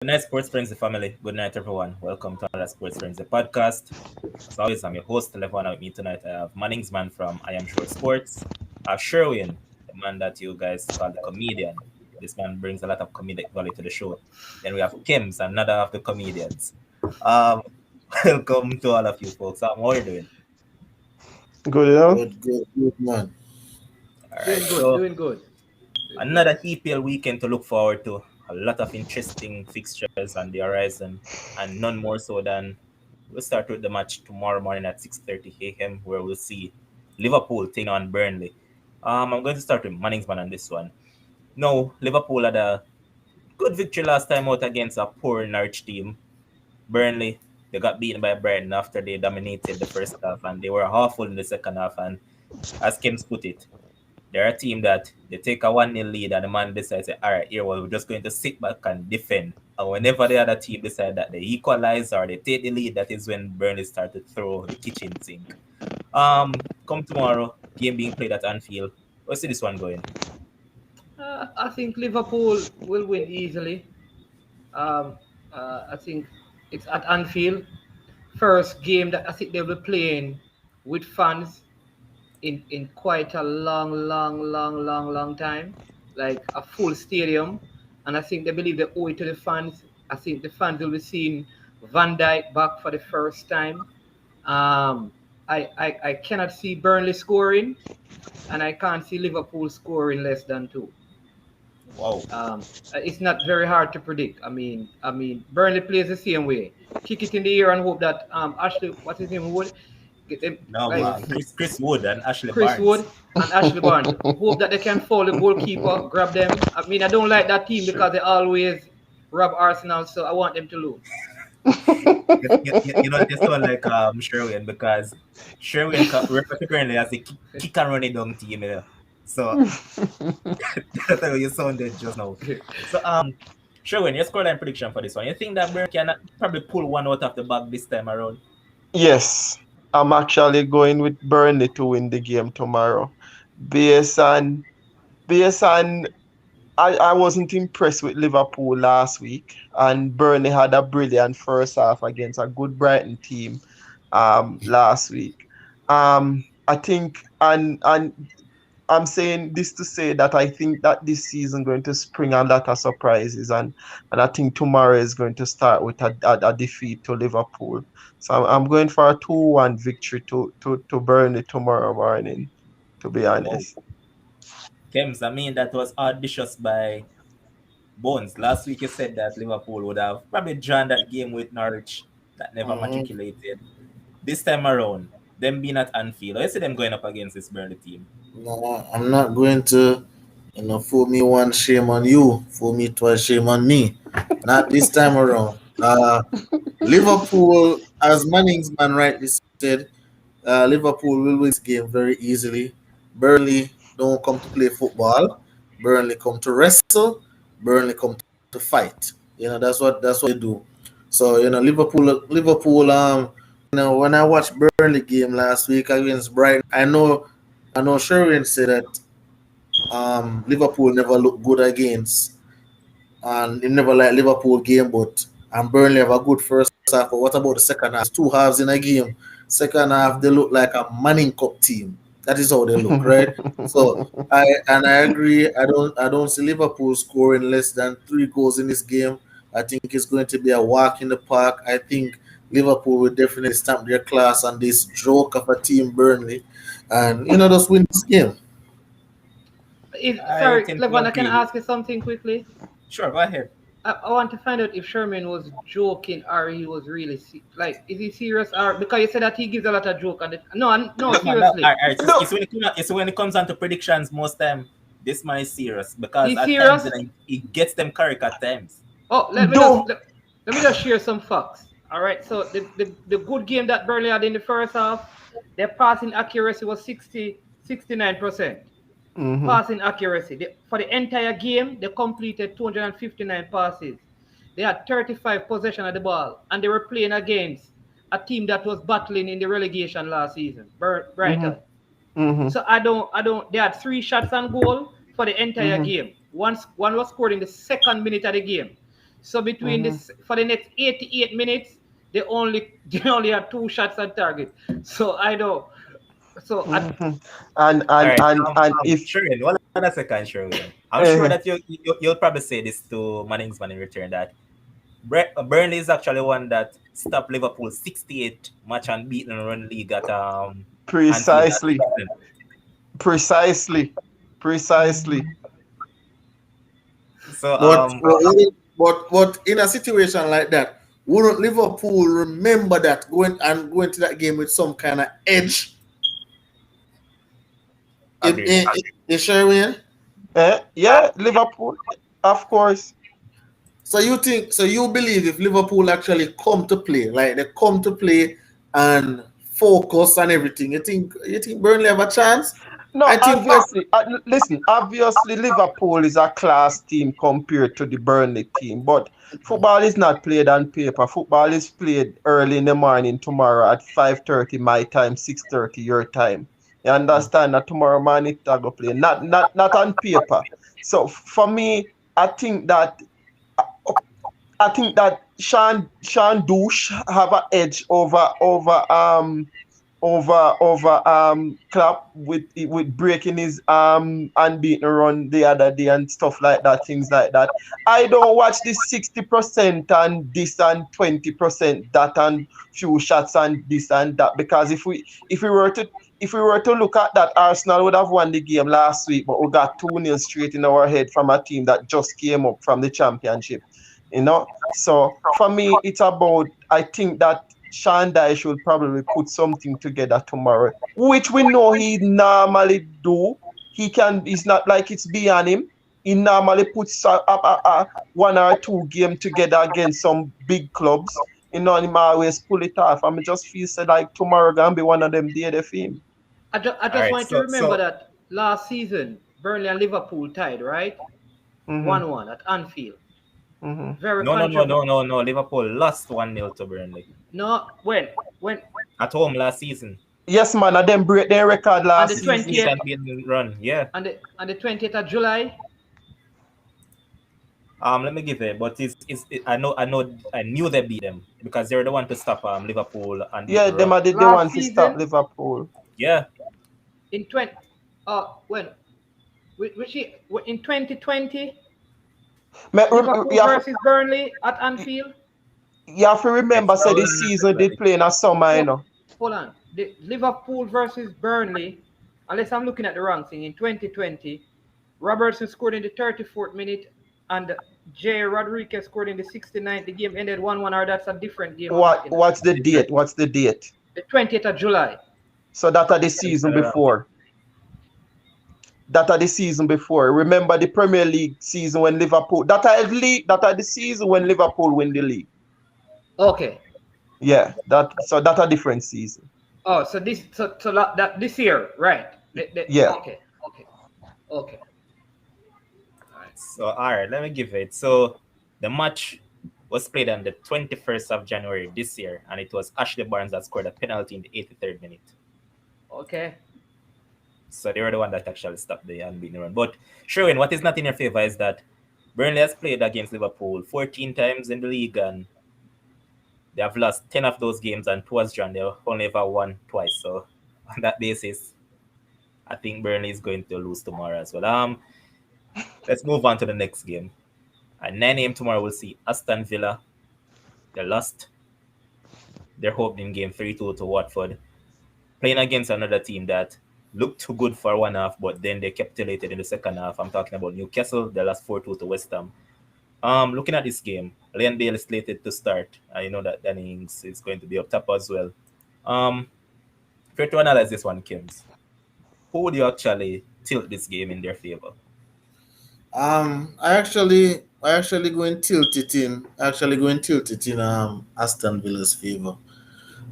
Good night, Sports Frenzy family. Good night, everyone. Welcome to another Sports Frenzy podcast. As always, I'm your host, Levon. With me tonight, I have Manningsman from I Am Sure Sports. I have Sherwin, the man that you guys call the comedian. This man brings a lot of comedic value to the show. Then we have Kims, another of the comedians. Um, Welcome to all of you folks. How are you doing? Good, you know? Good, man. All right, Doing good, so doing good, doing good. another EPL weekend to look forward to. A lot of interesting fixtures on the horizon, and none more so than we'll start with the match tomorrow morning at 6:30 a.m. where we'll see Liverpool taking on Burnley. I'm going to start with Manningsman on this one. No, Liverpool had a good victory last time out against a poor Norwich team. Burnley, they got beaten by Brighton after they dominated the first half, and they were awful in the second half. And as Kim's put it, they're a team that they take a 1-0 lead and the man decides, all right, here, well, we're just going to sit back and defend. And whenever the other team decide that they equalize or they take the lead, that is when Burnley start to throw the kitchen sink. Come tomorrow, game being played at Anfield. Let's see this one going. I think Liverpool will win easily. I think it's at Anfield. First game that I think they'll be playing with fans in quite a long time, like a full stadium. And I think they believe they owe it to the fans. I think the fans will be seeing Van Dijk back for the first time. Um, I cannot see Burnley scoring, and I can't see Liverpool scoring less than two. Wow. It's not very hard to predict. I mean, Burnley plays the same way. Kick it in the air and hope that Ashley, what's his name, Wood, get them No, like Chris Wood and Ashley Chris Barnes. Wood and Ashley Barnes. Hope that they can foul the goalkeeper, grab them. I mean, I don't like that team because they always rob Arsenal, so I want them to lose. This one like Sherwin because Sherwin currently has a kick and run it down team. So that's how you sounded just now. So Sherwin, your scoreline prediction for this one. You think that Burnley can probably pull one out of the bag this time around? Yes, I'm actually going with Burnley to win the game tomorrow. Based on, based on, I wasn't impressed with Liverpool last week, and Burnley had a brilliant first half against a good Brighton team last week. I think, and I'm saying this to say that I think that this season going to spring a lot of surprises, and I think tomorrow is going to start with a defeat to Liverpool. So I'm going for a 2-1 victory to Burnley tomorrow morning, to be Wow. honest. Kems, I mean that was audacious by Bones. Last week you said that Liverpool would have probably drawn that game with Norwich that never Mhm. matriculated. This time around, them being at Anfield, I see them going up against this Burnley team. No, I'm not going to, fool me once, shame on you. Fool me twice, shame on me. Not this time around. Liverpool, as Manningsman rightly said, Liverpool will win this game very easily. Burnley don't come to play football. Burnley come to wrestle. Burnley come to fight. That's what they do. So Liverpool. When I watched Burnley game last week against Brighton, I know Sherwin said that Liverpool never looked good against, and they never like Liverpool game, but and Burnley have a good first half. But what about the second half? Two halves in a game. Second half, they look like a Manning Cup team. That is how they look, right? So I agree. I don't see Liverpool scoring less than 3 goals in this game. I think it's going to be a walk in the park. I think Liverpool will definitely stamp their class on this joke of a team Burnley, and just win this game. I Sorry, tend to Levon, I can agree. ask you something quickly. Sure, go ahead. I want to find out if Sherman was joking or he was really like, is he serious? Or because you said that he gives a lot of joke on it. No, no, No, man, no. All seriously, right, all right. No, It's when it comes down to predictions, most time this man is serious because he's at times serious. he gets them correct at times. Oh, don't. let me just share some facts. All right, so the good game that Burnley had in the first half, their passing accuracy was 69%. Hmm. Passing accuracy. For the entire game, they completed 259 passes. They had 35 possession of the ball, and they were playing against a team that was battling in the relegation last season, Hmm. Brighton. Hmm. So I don't. They had 3 shots on goal for the entire Hmm. game. One was scored in the second minute of the game. So between this for the next 88 minutes, they only had 2 shots on target. So I know. So at And All and right, and and if Sherwin, hold on a second, Sherwin. I'm sure that uh, you'll probably say this to Manningsman in return that Burnley is actually one that stopped Liverpool 68 match unbeaten run league at Anfield last precisely, season. precisely, precisely. So But but in a situation like that, wouldn't Liverpool remember that going to that game with some kind of edge agree. in Sherwin? Yeah, Liverpool, of course. So you believe if Liverpool actually come to play, like they come to play and focus and everything, you think Burnley have a chance? No, I think obviously, listen, obviously, Liverpool is a class team compared to the Burnley team, but football is not played on paper. Football is played early in the morning tomorrow at 5:30 my time, 6:30 your time. You understand that tomorrow morning it's going to play, not on paper. So for me, I think that I think that Sean Douche have an edge over Klopp with breaking his unbeaten run the other day and stuff like that, things like that. I don't watch this 60% and this and 20% that and few shots and this and that, because if we were to look at that, Arsenal would have won the game last week, but we got 2-0 straight in our head from a team that just came up from the championship. So for me, it's about, I think that Sean Dyche should probably put something together tomorrow, which we know he normally do. It's not like it's beyond him. He normally puts one or two game together against some big clubs. And he always pull it off. I mean, just feel so like tomorrow gonna be one of them day the film. I All just right, want to remember so that last season Burnley and Liverpool tied, right? Mm-hmm, 1-1 at Anfield. mm-hmm. Very controversial. no. Liverpool lost 1-0 to Burnley No, when at home last season. Yes, man, and them break their record on the last season. Beat 20th unbeaten run, yeah. on the 20th of July. Let me give it, but I knew they beat them because they're the one to stop Liverpool Yeah, unbeaten them run. are the Last one to stop season Liverpool. Yeah, in 20 when which in 2020 Liverpool You have, versus Burnley at Anfield. you have to remember, say this season they extraordinary. play in a summer, Hold, hold on. The Liverpool versus Burnley, unless I'm looking at the wrong thing, in 2020, Robertson scored in the 34th minute and J. Rodriguez scored in the 69th. The game ended 1-1, or that's a different game I'm looking at. What's the date? What's the date? The 20th of July. So that are the season before. That are the season before. Remember the Premier League season when Liverpool. That are the season when Liverpool win the league. Okay. Yeah, that a different season. Oh, so that this year, right? Yeah. Okay. Okay. Okay. All right. So all right, let me give it. So the match was played on the 21st of January this year, and it was Ashley Barnes that scored a penalty in the 83rd minute. Okay. So they were the one that actually stopped the unbeaten run. But Sherwin, what is not in your favor is that Burnley has played against Liverpool 14 times in the league, and they have lost 10 of those games, and towards drawn. They only ever won twice. So on that basis, I think Burnley is going to lose tomorrow as well. Let's move on to the next game. At 9 a.m. tomorrow, we'll see Aston Villa. They lost their opening game 3-2 to Watford, playing against another team that looked too good for one half, but then they capitulated in the second half. I'm talking about Newcastle. They lost 4-2 to West Ham. Looking at this game, Leon Bale is slated to start. I know that Danny Ings is going to be up top as well. Fair to analyze this one, Kims. Who would you actually tilt this game in their favor? I actually going tilt it in Aston Villa's favor.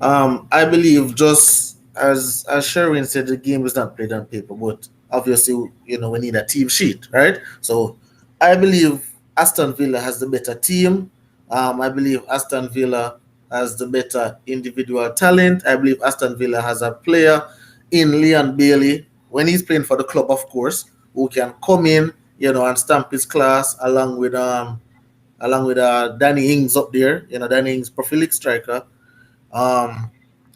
I believe, just as Sherwin said, the game is not played on paper, but obviously, we need a team sheet, right? So I believe Aston Villa has the better team. I believe Aston Villa has the better individual talent. I believe Aston Villa has a player in Leon Bailey, when he's playing for the club, of course, who can come in, and stamp his class along with along with Danny Ings up there. Danny Ings, prolific striker. Um,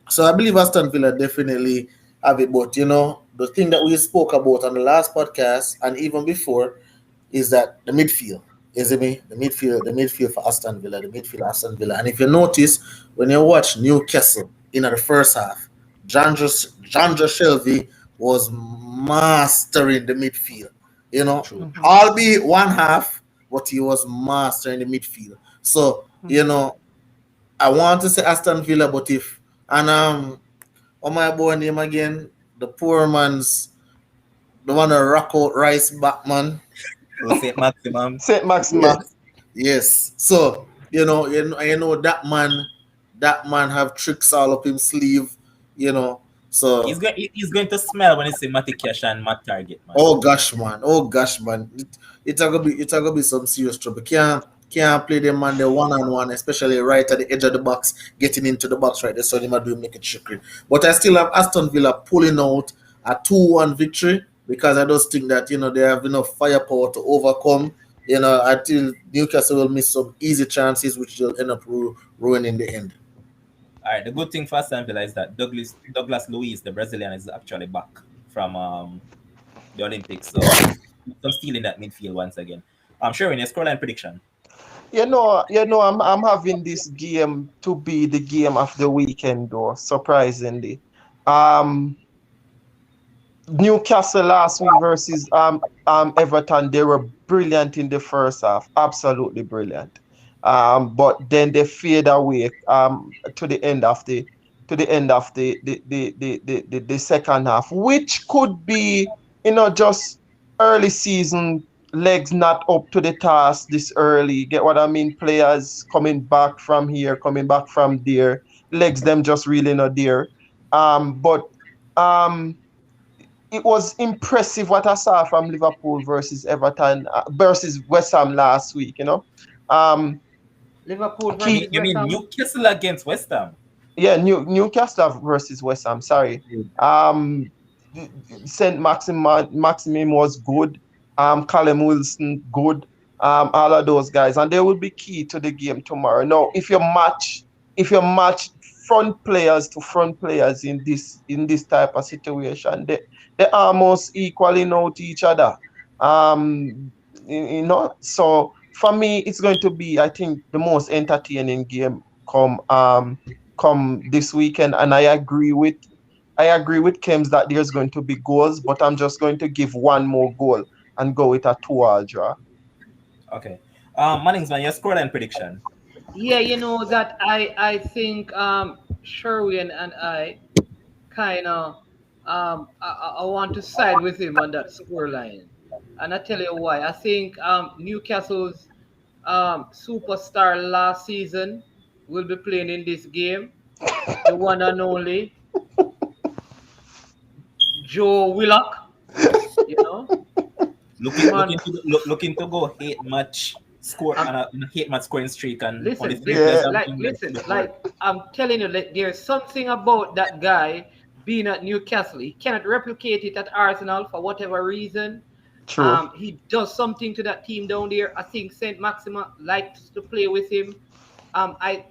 so I believe Aston Villa definitely have it. But the thing that we spoke about on the last podcast and even before is that the midfield. Is it me? The midfield for Aston Villa, the midfield Aston Villa. And if you notice, when you watch Newcastle in the first half, Jandra Shelby was mastering the midfield. True. Albeit one half, but he was mastering the midfield. So, I want to say Aston Villa, but if and oh my boy name again, the poor man's the one that rock out Rice back man. So Saint Maximum. Saint Maxima. Yes. Yes. So, you know that man have tricks all up his sleeve, you know. He's So going. He's going to smell when he say Matty Cash and Matt Target, man. oh gosh man. It's gonna be some serious trouble. Can't play them man the one on one, especially right at the edge of the box, getting into the box right there, so they might do make it trickery. But I still have Aston Villa pulling out a 2-1 victory because I just think that they have enough firepower to overcome. Until Newcastle will miss some easy chances, which will end up ruining the end. All right. The good thing for Aston Villa is that Douglas Luiz, the Brazilian, is actually back from the Olympics. So I'm stealing that midfield once again. I'm sure in your scoreline prediction. I'm having this game to be the game of the weekend, though, surprisingly. Um, Newcastle last week versus Everton, they were brilliant in the first half, absolutely brilliant. But then they fade away to the end of the second half, which could be just early season legs not up to the task this early. Get what I mean? Players coming back from here, coming back from there, legs them just really not there. But it was impressive what I saw from Liverpool versus Everton versus West Ham last week. Um, Liverpool You key, mean versus you West mean Ham. Newcastle against West Ham? yeah, Newcastle versus West Ham. Sorry. Um, Saint Maximum was good. Callum Wilson good. All of those guys, and they will be key to the game tomorrow. Now, if you match front players to front players in this type of situation, they almost equaling out each other. Um, so for me, it's going to be, I think, the most entertaining game come this weekend, and I agree with Kems that there's going to be goals, but I'm just going to give one more goal and go with a 2-all draw. Okay. Mannings, man, your scoreline prediction. Yeah, that I think Sherwin and I kind of I want to side with him on that scoreline, and I tell you why. I think Newcastle's superstar last season will be playing in this game, the one and only Joe Willock. You know, Looking man. looking to looking to go hate match score I'm, and a hate match scoring streak, and only listen, three players Yeah. have been there listen, before. like I'm telling you, like, there's something about that guy being at Newcastle. He cannot replicate it at Arsenal for whatever reason. True. He does something to that team down there. I think Saint Maxima likes to play with him. I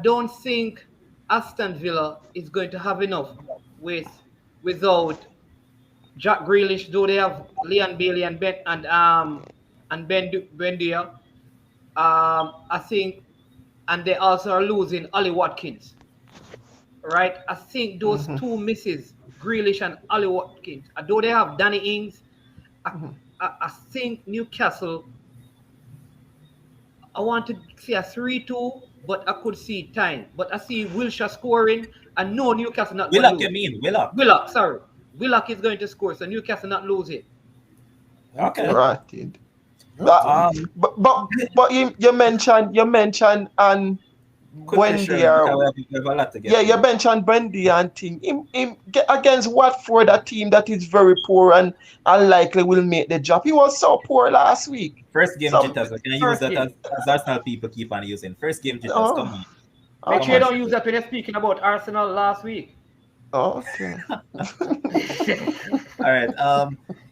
don't think Aston Villa is going to have enough without Jack Grealish, though they have Leon Bailey and Ben Dia. I think, and they also are losing Ollie Watkins, right? I think those Mhm, two misses, Grealish and Ollie Watkins, although they have Danny Ings, I, mhm. I think Newcastle, I want to see a 3-2, but I could see time. But I see Wilshere scoring, and no, Newcastle not going to Willock, you lose. mean Willock? Willock, sorry. Willock is going to score, so Newcastle not losing. Okay. Okay. Right. But Okay. Um, but you mentioned and quickly, when they Sherwin, because are we have a lot to get yeah, you through. mentioned Bendy and thing. Him against Watford, a team that is very poor and unlikely will make the job. He was so poor last week. First game So jitters. We can use First that game. as Arsenal people keep on using. First game jitters. Come oh, on, Make come sure you on, okay. don't use Sherwin. that when you're speaking about Arsenal last week. Okay. All right.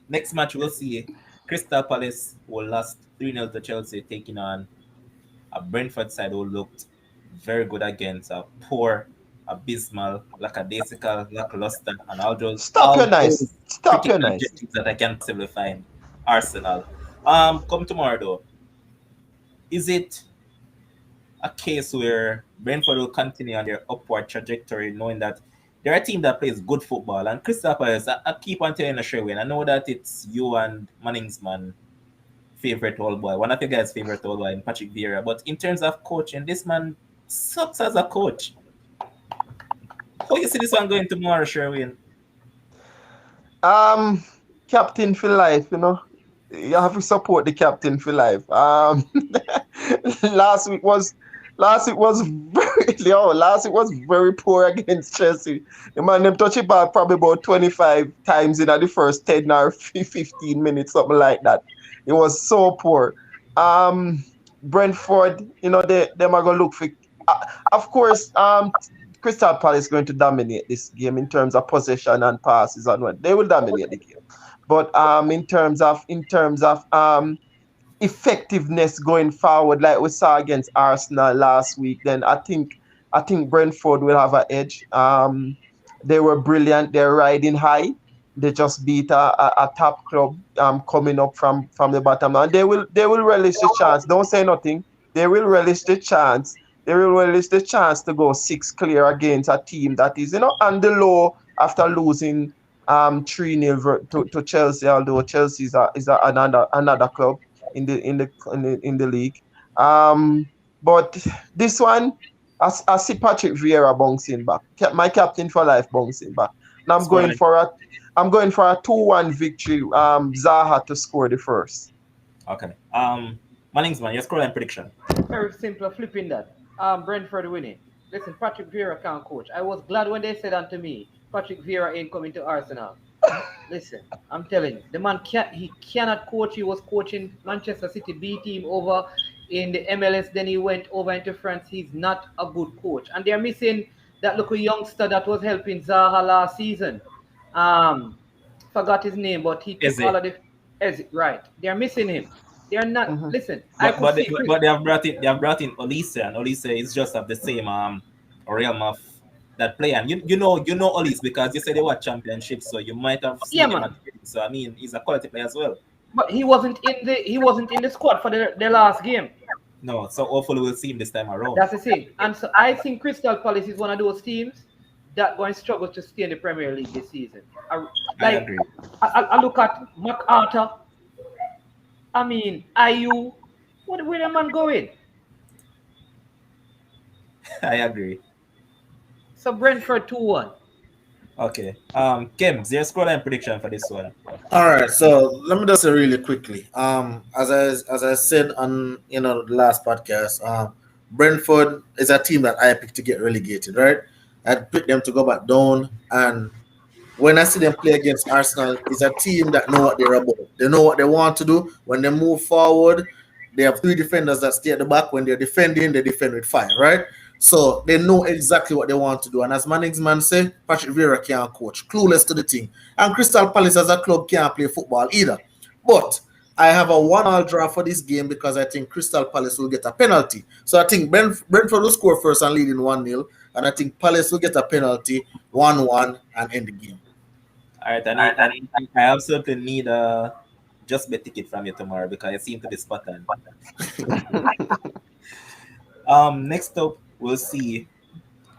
Next match we'll see Crystal Palace will lost 3-0 to Chelsea, taking on a Brentford side who looked very good against a poor, abysmal, lackadaisical, lackluster, and all those Stop your critical nice. adjectives that I can possibly find Arsenal. Come tomorrow though. Is it a case where Brentford will continue on their upward trajectory, knowing that they're a team that plays good football? And Crystal Palace, I keep on telling Sherwin, I know that it's you and Manningsman favorite old boy, one of your guys' favorite old boy in Patrick Vieira. But in terms of coaching, this man sucks as a coach. How you see this one going tomorrow, Sherwin? Um, Captain for life, you know. You have to support the captain for life. Last week was last week was very poor against Chelsea. The man them touch it back probably about 25 times in the first 10 or 15 minutes, something like that. It was so poor. Brentford, you know, them are gonna look for of course, Crystal Palace is going to dominate this game in terms of possession and passes and what they will dominate the game. But in terms of effectiveness going forward, like we saw against Arsenal last week, then I think Brentford will have an edge. They were brilliant. They're riding high. They just beat a top club coming up from the bottom, and they will relish the chance. Don't say nothing. They will relish the chance. They will relish the chance to go six clear against a team that is, on the low after losing 3-0 to Chelsea. Although Chelsea is another club in the league. But this one, I see Patrick Vieira bouncing back. My captain for life bouncing back. And Scoreline. I'm going for a 2-1 victory. Zaha to score the first. Okay. Manningsman, your scoreline prediction. Very simple, flipping that. Brentford winning. Listen, Patrick Vieira can't coach. I was glad when they said unto me, Patrick Vieira ain't coming to Arsenal. Listen, I'm telling you, the man he cannot coach. He was coaching Manchester City B team over in the MLS. Then he went over into France. He's not a good coach, and they're missing that little youngster that was helping Zaha last season. Um, Forgot his name, but he took Is all it? of the. Right, they're missing him. They're not. Mhm. Listen, I But could but they, see but, Chris. but they have brought in Olise, and Olise is just of the same realm of that player. And you know Olise because you said they were championships, so you might have Yeah, seen him at man. training. So I mean, he's a quality player as well. But he wasn't in the squad for the last game. No, so hopefully we'll see him this time around. That's the thing. And so I think Crystal Palace is one of those teams that going to struggle to stay in the Premier League this season. I Like agree. I look at MacArthur. I mean, IU. Where the man going? I agree. So Brentford 2-1. Okay. Kim, your scoreline prediction for this one. All right, so let me just say really quickly. As I said on the last podcast, Brentford is a team that I picked to get relegated. Right, I picked them to go back down, and when I see them play against Arsenal, it's a team that know what they're about. They know what they want to do. When they move forward, they have three defenders that stay at the back. When they're defending, they defend with five, right? So they know exactly what they want to do. And as Manningsman say, Patrick Vieira can't coach. Clueless to the thing. And Crystal Palace as a club can't play football either. But I have a 1-1 draw for this game because I think Crystal Palace will get a penalty. So I think Brentford will score first and lead in 1-0. And I think Palace will get a penalty 1-1 and end the game. All right, I absolutely need a just bet ticket from you tomorrow because I seem to be spot on. Next up, we'll see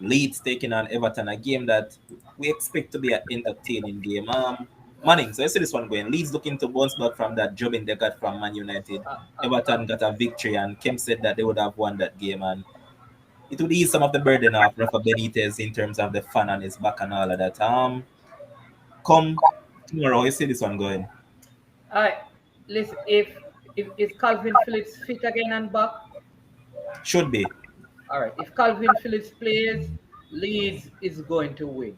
Leeds taking on Everton, a game that we expect to be an entertaining game. Manning, so I see this one going. Leeds looking to bounce back from that jobbing they got from Man United. Uh, uh, uh, Everton got a victory, and Kim said that they would have won that game, and it would ease some of the burden off Rafa Benitez in terms of the fan on his back and all of that. Come tomorrow, you see this one going. I listen. If is Calvin Phillips fit again and back? Should be. All right. If Calvin Phillips plays, Leeds is going to win.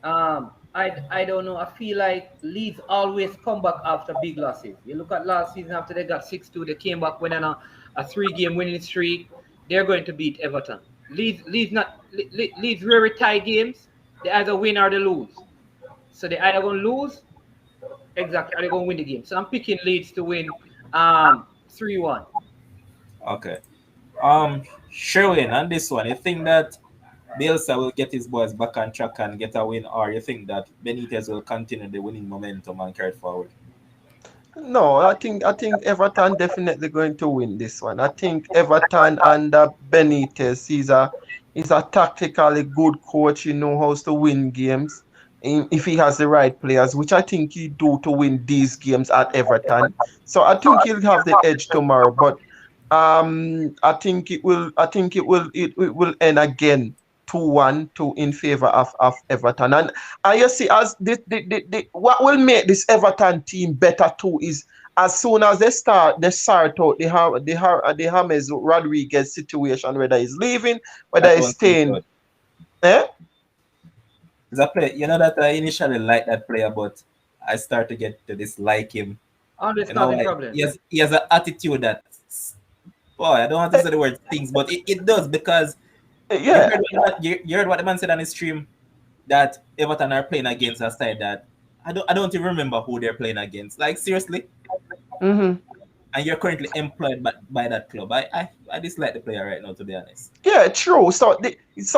I don't know. I feel like Leeds always come back after big losses. You look at last season after they got 6-2, they came back winning a 3-game winning streak. They're going to beat Everton. Leeds rarely tie games. They either win or they lose. So they either going to lose, exactly, or they're going to win the game. So I'm picking Leeds to win 3-1. Okay. Sherwin, on this one, you think that Bielsa will get his boys back on track and get a win, or you think that Benitez will continue the winning momentum and carry it forward? No, I think Everton definitely going to win this one. I think Everton under Benitez, he's a tactically good coach. He knows how to win games if he has the right players, which I think he do to win these games at Everton. So I think he'll have the edge tomorrow. But I think it will end again 2-1 to in favor of Everton. And you see, as what will make this Everton team better too is as soon as they start out the James Rodriguez situation, whether he's leaving, whether That he's one pretty staying. good. Eh? Is a player, you know that I initially liked that player, but I start to get to dislike him. Only You know, starting like problem. he has an attitude that, boy, I don't want to say the word things, but it does because Yeah. you heard what the man said on his stream that Everton are playing against a side that I don't even remember who they're playing against. Like seriously, Mm-hmm. and you're currently employed by that club. I dislike the player right now, to be honest. Yeah, true. So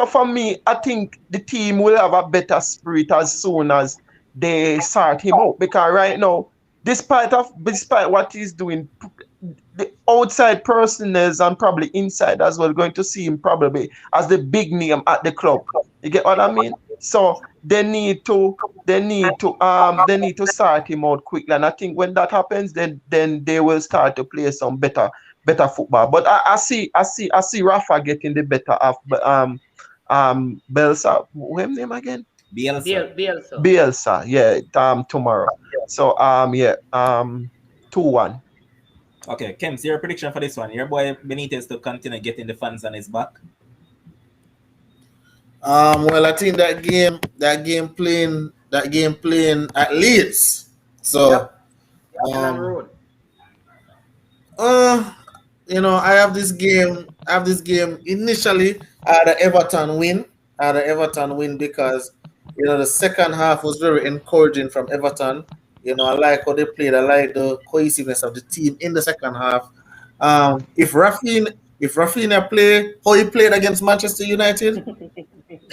for me, I think the team will have a better spirit as soon as they sort him out. Because right now, despite what he's doing, the outside personnel and probably inside as well going to see him probably as the big name at the club. You get what I mean? So they need to start him out quickly. And I think when that happens, then they will start to play some better football. But I see Rafa getting the better of Belsa. What's his name again? Bielsa. Bielsa. Bielsa, yeah, tomorrow. So yeah, 2-1. Okay, Kems, your prediction for this one? Your boy Benitez to continue getting the fans on his back. Well, I think that game playing at Leeds. So, Yep. Ellen um, Road. uh, I have this game initially. I had the Everton win because the second half was very encouraging from Everton. I like how they played. I like the cohesiveness of the team in the second half. If Rafinha play how he played against Manchester United,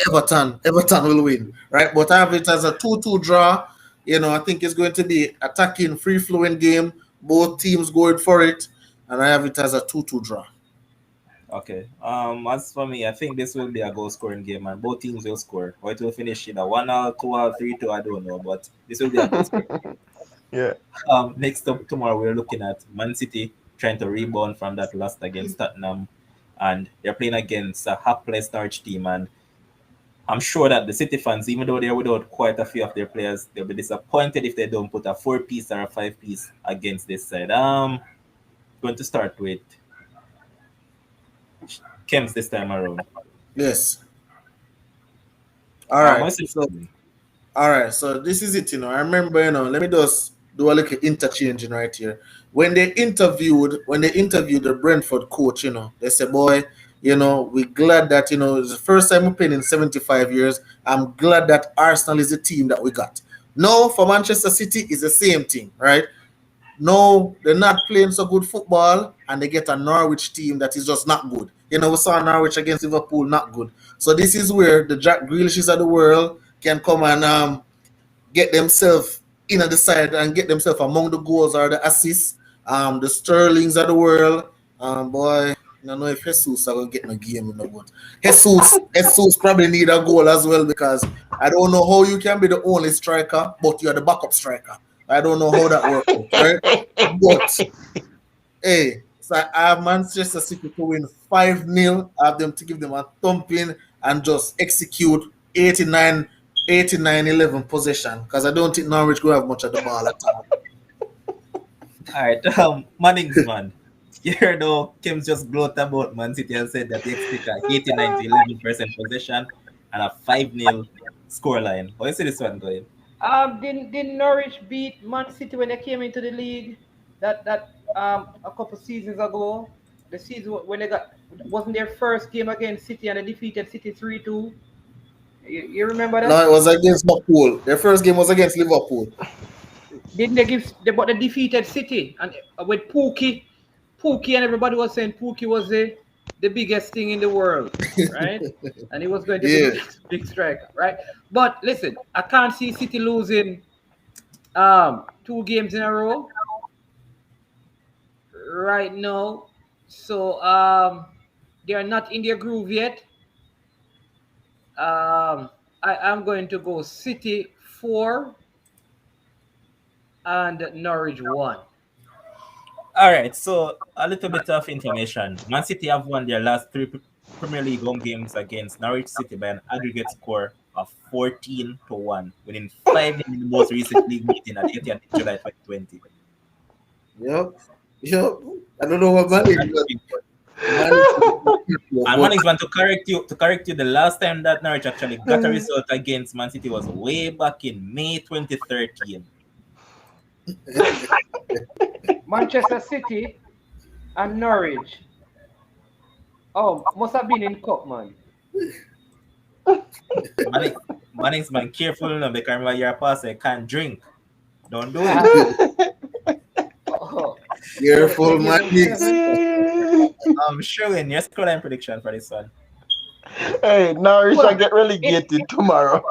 Everton will win, right? But I have it as a 2-2 draw. I think it's going to be attacking, free flowing game. Both teams going for it, and I have it as a 2-2 draw. Okay. As for me, I think this will be a goal scoring game, and both teams will score. Or it will finish either 1-0, 2-0, 3-2. I don't know, but this will be a goal scoring game. Yeah. Next up tomorrow, we're looking at Man City trying to rebound from that loss against Tottenham, and they're playing against a hapless Norwich team. And I'm sure that the City fans, even though they're without quite a few of their players, they'll be disappointed if they don't put a 4-piece or a 5-piece against this side. Going to start with Kems this time around. Yes. All right. What's So All right, so this is it. I remember. Let me just do a little interchanging right here. When they interviewed the Brentford coach, they said, "Boy, we're glad that it's the first time we're playing in 75 years. I'm glad that Arsenal is the team that we got. No, for Manchester City, it's the same thing, right? No, they're not playing so good football, and they get a Norwich team that is just not good. We saw Norwich against Liverpool, not good. So this is where the Jack Grealishes of the world can come and get themselves in at the side and get themselves among the goals or the assists. The Sterlings of the world. Boy, I don't know if Jesus are gonna get in a game, but Jesus probably need a goal as well because I don't know how you can be the only striker, but you're the backup striker. I don't know how that works, right? But hey, so I have Manchester City to win 5-0. I have them to give them a thumping and just execute 89-11 possession because I don't think Norwich will have much of the ball at all. All right, Mannings, man. You heard though, Kim's just gloat about Man City and said that they expect a 89 to 11% possession and a 5-0 scoreline. How you see this one going? Didn't Norwich beat Man City when they came into the league? That a couple seasons ago. The season when they wasn't their first game against City and they defeated City 3-2. You remember that? No, it was against Liverpool. Their first game was against Liverpool. Didn't they defeated City and with Pookie Pookie and everybody was saying Pookie was the biggest thing in the world, right? And he was going to be the Yeah. big striker, right? But listen, I can't see City losing 2 games in a row right now. So they are not in their groove yet. I am going to go City 4 and Norwich 1. All right, so a little bit of information. Man City have won their last 3 Premier League home games against Norwich City by an aggregate score of 14-1, winning 5 in the most recent league meeting at Etihad in July 2020. Yep. Yep. I don't know what So man is, that's but looking good. man is And but Mannings want to correct you. The last time that Norwich actually got a result against Man City was way back in May 2013. Manchester City and Norwich. Oh, must have been in Cup, man. Mannings, man, careful now because remember you're a passer, you can't drink. Don't do it. Oh, careful, give man. them 7. I'm showing your scoreline prediction for this one. Hey, Norwich Hold I on. get relegated tomorrow.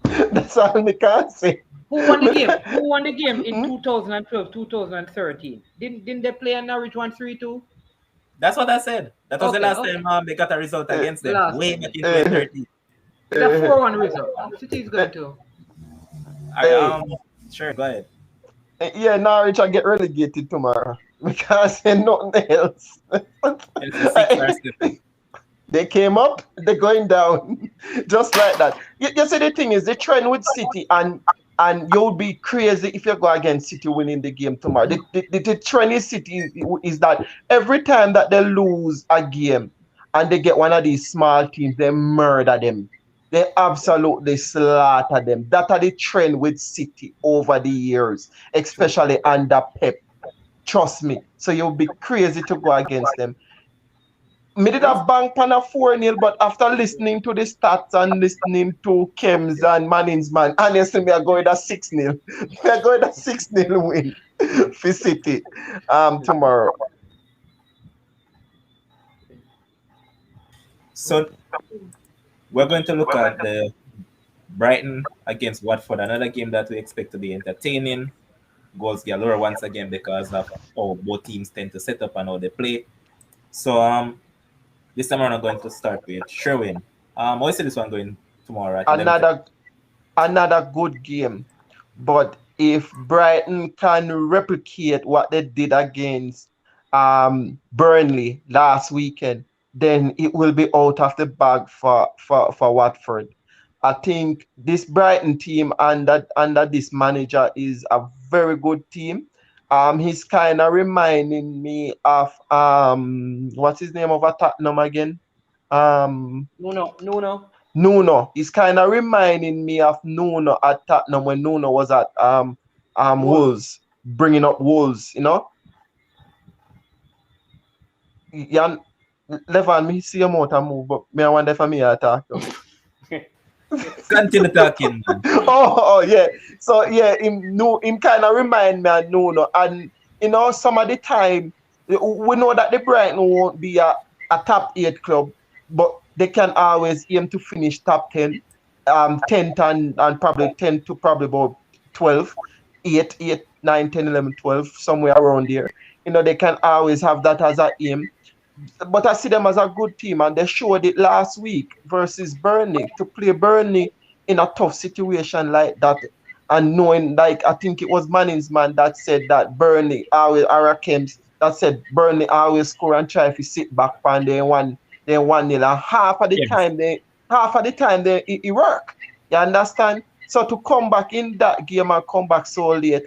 That's all I can say. Who won the game? Who won the game in 2012, 2013? Didn't they play a Norwich 1-3-2? That's what I said. That was the Okay, last okay. time they got a result Eh, against The them, last way time, back yeah. in eh, 2013. It's a eh, 4-1 result. City is going to. I, hey, sure, go ahead. yeah, Norwich I get relegated tomorrow because nothing else. Chelsea 6 or 7. They came up, they're going down, just like that. You see, the thing is, the trend with City, and you'll be crazy if you go against City winning the game tomorrow. The trend in City is that every time that they lose a game and they get one of these small teams, they murder them. They absolutely slaughter them. That are the trend with City over the years, especially under Pep. Trust me. So you'll be crazy to go against them. Me did a bank pan a 4-0, but after listening to the stats and listening to Kems and Mannings, man, honestly, me are going a 6-0. Me are going a 6-0 win for City tomorrow. So we're going to look at the Brighton against Watford, another game that we expect to be entertaining. Goals galore once again because of how both teams tend to set up and how they play. So this time I'm going to start with Sherwin. How is this one going tomorrow at 11:30? Another good game. But if Brighton can replicate what they did against Burnley last weekend, then it will be out of the bag for Watford. I think this Brighton team under this manager is a very good team. He's kind of reminding me of what's his name over Tottenham again? No. Nuno. He's kind of reminding me of Nuno at Tottenham when Nuno was at Wolves. Wolves, bringing up Wolves. You know, yeah. Levan, me see your motor move, but me I wonder if me attack. Continue talking, man. Oh yeah. So yeah, him kind of remind me of Nuno, and some of the time we know that the Brighton won't be a top 8 club, but they can always aim to finish top 10, 10th and probably 10 to probably about 12, 8, 9, 10, 11, 12, somewhere around there. They can always have that as a aim. But I see them as a good team, and they showed it last week versus Burnley, to play Burnley in a tough situation like that. And knowing, like, I think it was Manning's man that said that Burnley always, Arakems, that said Burnley always score and try to sit back and they 1-0. And Yes. half of the time it work. You understand? So to come back in that game and come back so late,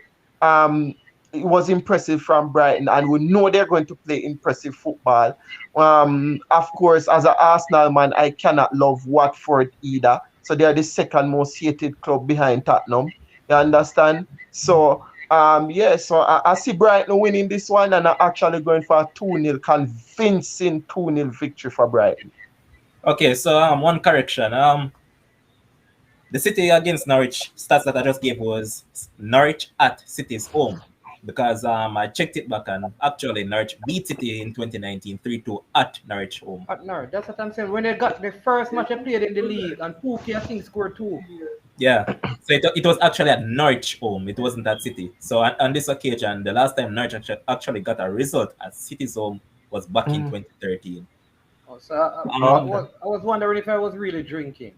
it was impressive from Brighton, and we know they're going to play impressive football. Of course, as an Arsenal man, I cannot love Watford either. So they are the second most hated club behind Tottenham. You understand? So so I see Brighton winning this one, and I'm actually going for a 2-0, convincing 2-0 victory for Brighton. Okay, so one correction. The City against Norwich stats that I just gave was Norwich at City's home. because I checked it back and actually Norwich beat City in 2019 3-2 at Norwich home. At Norwich. That's what I'm saying. When they got the first match they played in the league, and Pookie I think scored 2. Yeah. So it was actually at Norwich home. It wasn't at City. So on this occasion, the last time Norwich actually got a result at City's home was back in 2013. Oh, so Okay. I was wondering if I was really drinking.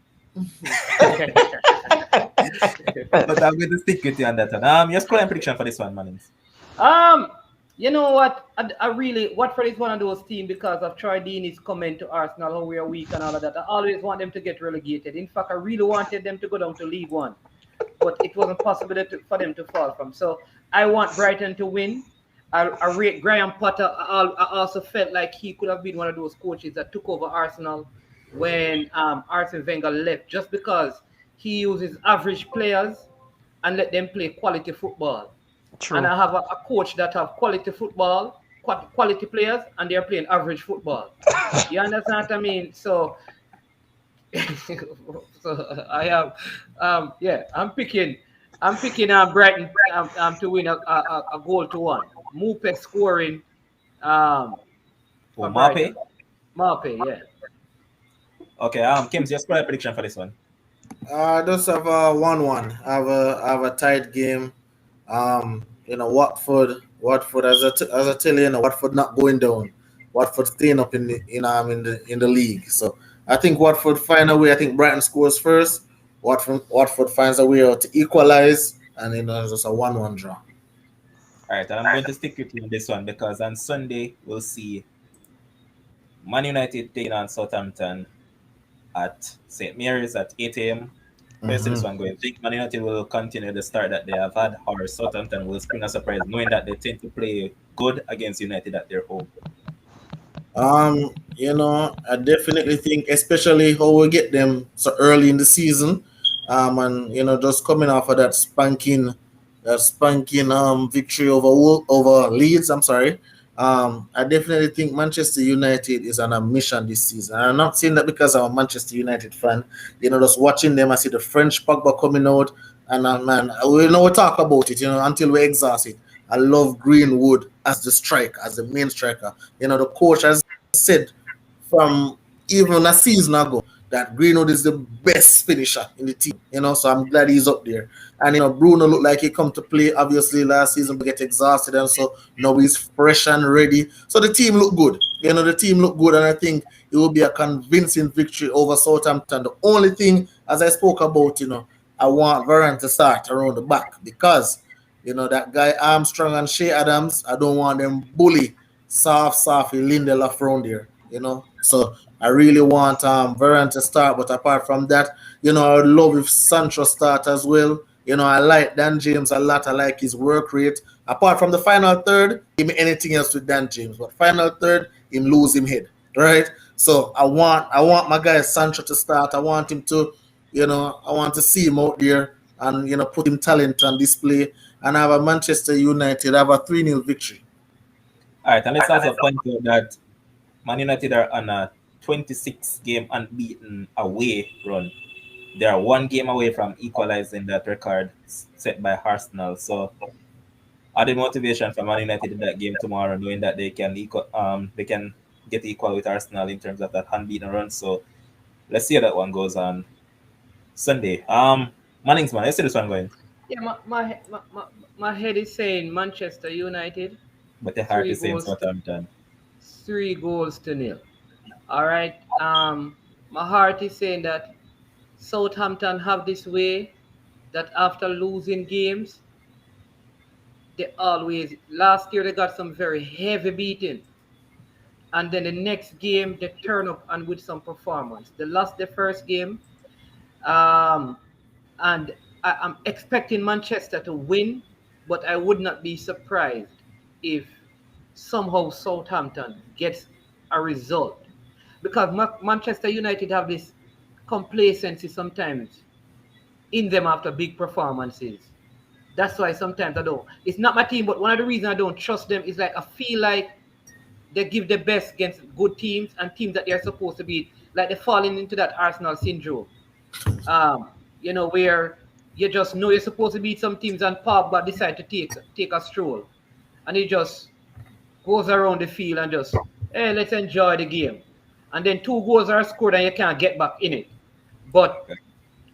But I'm going to stick with you on that one. Your score and prediction for this one, Mannings. Um, you know what? I really Watford is one of those teams because of Troy Deeney's comment to Arsenal how we are weak and all of that. I always want them to get relegated. In fact, I really wanted them to go down to League One, but it wasn't possible for them to fall from. So I want Brighton to win. I rate Graham Potter. I also felt like he could have been one of those coaches that took over Arsenal when Arsene Wenger left, just because he uses average players and let them play quality football. And True. I have a coach that have quality football, quality players, and they're playing average football. You understand what I mean? So, so I have, yeah, I'm picking Brighton to win a goal to 1. Mupe scoring um, Oh, for Brighton. Marpe. Mape, yeah. Okay, Kim's your score and prediction for this one. I just have a 1-1. I have a tight game. Watford, as I tell you, Watford not going down. Watford staying up in the league. So I think Watford find a way. I think Brighton scores first. Watford finds a way out to equalize, and it's just a 1-1 draw. All right, and I'm going to stick with you on this one because on Sunday we'll see Man United taking on Southampton at St. Mary's at 8 a.m. Where you see this Mhm. one going? Think Man United will continue the start that they have had, or Southampton will spring a surprise, knowing that they tend to play good against United at their home. I definitely think, especially how we get them so early in the season, and just coming off of that spanking victory over Leeds. I'm sorry. I definitely think Manchester United is on a mission this season. And I'm not saying that because I'm a Manchester United fan. Just watching them, I see the French Pogba coming out, and man, we talk about it, until we exhaust it. I love Greenwood as the striker, as the main striker. The coach has said from even a season ago that Greenwood is the best finisher in the team. So I'm glad he's up there. And Bruno looked like he come to play obviously last season, but get exhausted, and so now he's fresh and ready. So the team look good. The team look good, and I think it will be a convincing victory over Southampton. The only thing, as I spoke about, I want Varane to start around the back because that guy Armstrong and Shea Adams, I don't want them bully soft Lindelof around there. So I really want Varane to start, but apart from that, I would love if Sancho start as well. I like Dan James a lot. I like his work rate. Apart from the final third, give me anything else with Dan James, but final third, him lose him head, right? So I want my guy Sancho to start. I want him to, I want to see him out there and put him talent on display. And I have a Manchester United. I have a 3-0 victory. All right, and let's also point out that Man United are on a 26-game unbeaten away run. They are 1 game away from equalizing that record set by Arsenal. So added motivation for Man United in that game tomorrow, knowing that they can get equal with Arsenal in terms of that unbeaten run. So let's see how that one goes on Sunday. Mannings, man, let's see this one going. Yeah, my head is saying Manchester United, But the heart three is saying goals to Southampton. 3 goals to 0. All right. My heart is saying that Southampton have this way that after losing games, they always last year they got some very heavy beating. And then the next game they turn up and with some performance. They lost the first game. Um, and I'm expecting Manchester to win, but I would not be surprised if somehow Southampton gets a result because Manchester United have this complacency sometimes in them after big performances. That's why sometimes I don't. It's not my team, but one of the reasons I don't trust them is like I feel like they give the best against good teams and teams that they're supposed to beat. Like they're falling into that Arsenal syndrome. Um, where you just know you're supposed to beat some teams, and Pogba decide to take a stroll, and he just goes around the field and just, hey, let's enjoy the game. And then 2 goals are scored and you can't get back in it. But Okay.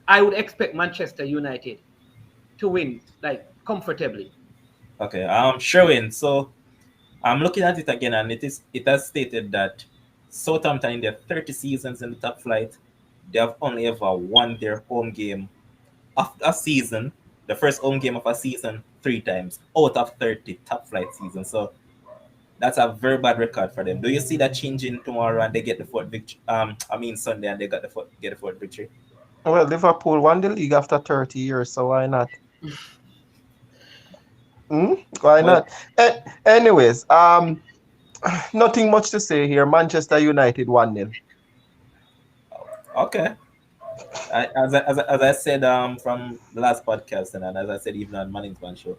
I would expect Manchester United to win like comfortably. Okay. Sherwin. So I'm looking at it again, and it has stated that Southampton in their 30 seasons in the top flight, they have only ever won their home game of a season, the first home game of a season, 3 times out of 30 top flight seasons. So that's a very bad record for them. Do you see that changing tomorrow and they get the fourth victory? Sunday, and they get the fourth victory. Well, Liverpool won the league after 30 years, so why not? Why Well, not? Anyways, nothing much to say here. Manchester United 1-0. okay. As I said from the last podcast, and as I said even on Manning's show,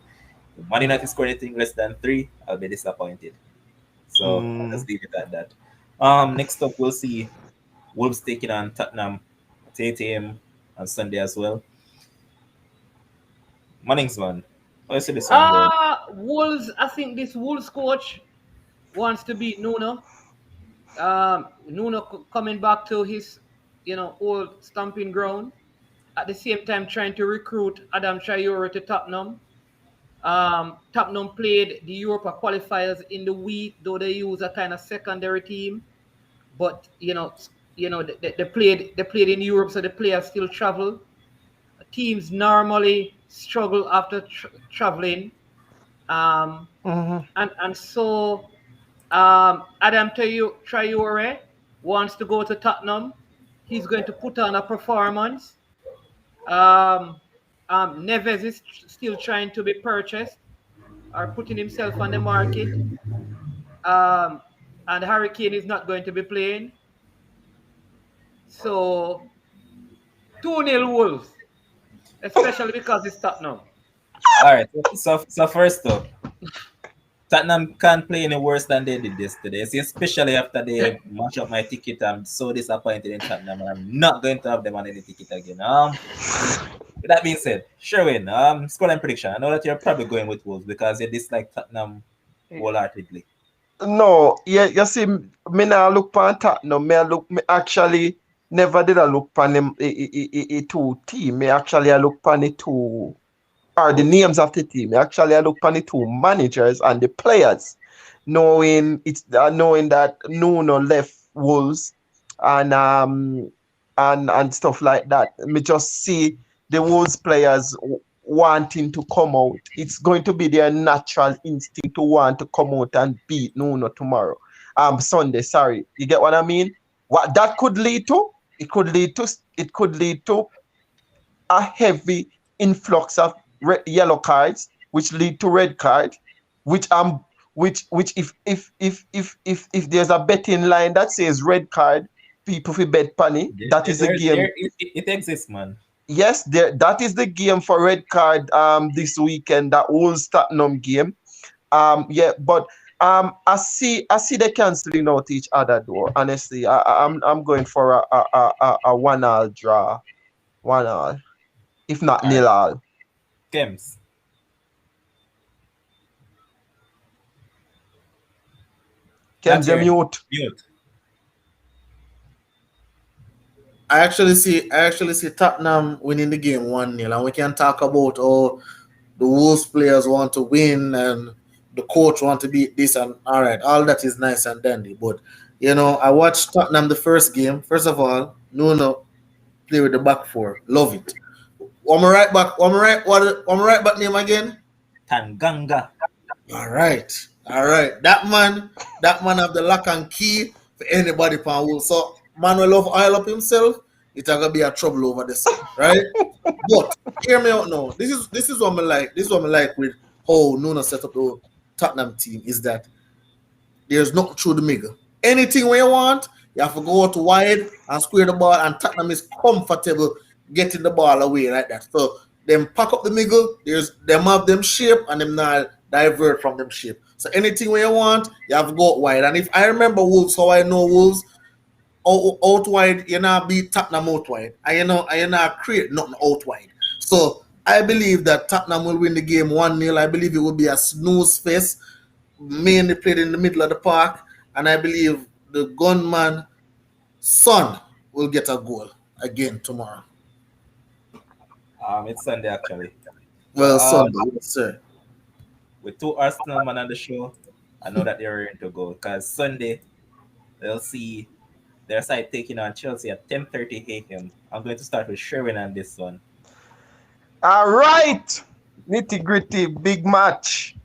if Man United score anything less than 3, I'll be disappointed. So I'll Mm. just leave it at that. Next up we'll see Wolves taking on Tottenham at 8 a.m. on Sunday as well. Manning's one. How you see this one going? Wolves, I think this Wolves coach wants to beat Nuno. Nuno coming back to his, old stomping ground. At the same time, trying to recruit Adam Traore to Tottenham. Tottenham played the Europa qualifiers in the week, though they use a kind of secondary team. But they played in Europe, so the players still travel. Teams normally struggle after traveling, Mm-hmm. and so Adam Traore wants to go to Tottenham. He's going to put on a performance. Um, Neves is still trying to be purchased or putting himself on the market. Um, and Harry Kane is not going to be playing. So 2-0 Wolves, especially because it's Tottenham. All right. So first up, Tottenham can't play any worse than they did yesterday. See, especially after they match up my ticket. I'm so disappointed in Tottenham, and I'm not going to have them on any ticket again. With that being said, Sherwin, scoreline prediction. I know that you're probably going with Wolves because you dislike Tottenham wholeheartedly. No, yeah, you see, me now look pan Tottenham. Me actually never did I look pan them two team. Me actually I look pan the two or the Coach. names of the team. Me actually I look pan the two managers and the players, knowing that Nuno left Wolves and and stuff like that. Me just see the Wolves players wanting to come out. It's going to be their natural instinct to want to come out and beat Nuno tomorrow. Sunday, sorry. You get what I mean? What that could lead to? It could lead to a heavy influx of yellow cards, which lead to red card, which which if there's a betting line that says red card, people will bet penny. That is the game. It exists, man. Yes, that is the game for red card this weekend, that old Tottenham game. Yeah, but I see they canceling out each other though. Honestly, I'm going for a 1-1 draw. 1-1. If not All right. 0-0. Kems. Can That's they your mute? mute. I actually see Tottenham winning the game 1-0, and we can talk about how the Wolves players want to win and the coach want to beat this, and all right, all that is nice and dandy. But I watched Tottenham the first game. First of all, Nuno play with the back four. Love it. One more right back. One more right back name again. Tanganga. All right. All right. That man have the lock and key for anybody pan Wolves. So man will love oil up himself. It's gonna be a trouble over the sun, right? But hear me out now. This is what I like. This is what I like with how Nuno set up the Tottenham team is that there's nothing through the middle. Anything where you want, you have to go out wide and square the ball, and Tottenham is comfortable getting the ball away like that. So them pack up the middle, there's them have them shape and them not divert from them shape. So anything where you want, you have to go out wide. And if I remember Wolves, how I know Wolves, out wide, you not beat Tottenham out wide. And you not create nothing out wide. So I believe that Tottenham will win the game 1-0. I believe it will be a snooze fest, mainly played in the middle of the park. And I believe the gunman son will get a goal again tomorrow. It's Sunday actually. So Well, Sunday, yes, sir. with two Arsenal man on the show, I know that they're ready to go because Sunday they'll see their side taking on Chelsea at 10:30 a.m. I'm going to start with Sherwin on this one. All right. Nitty gritty, big match.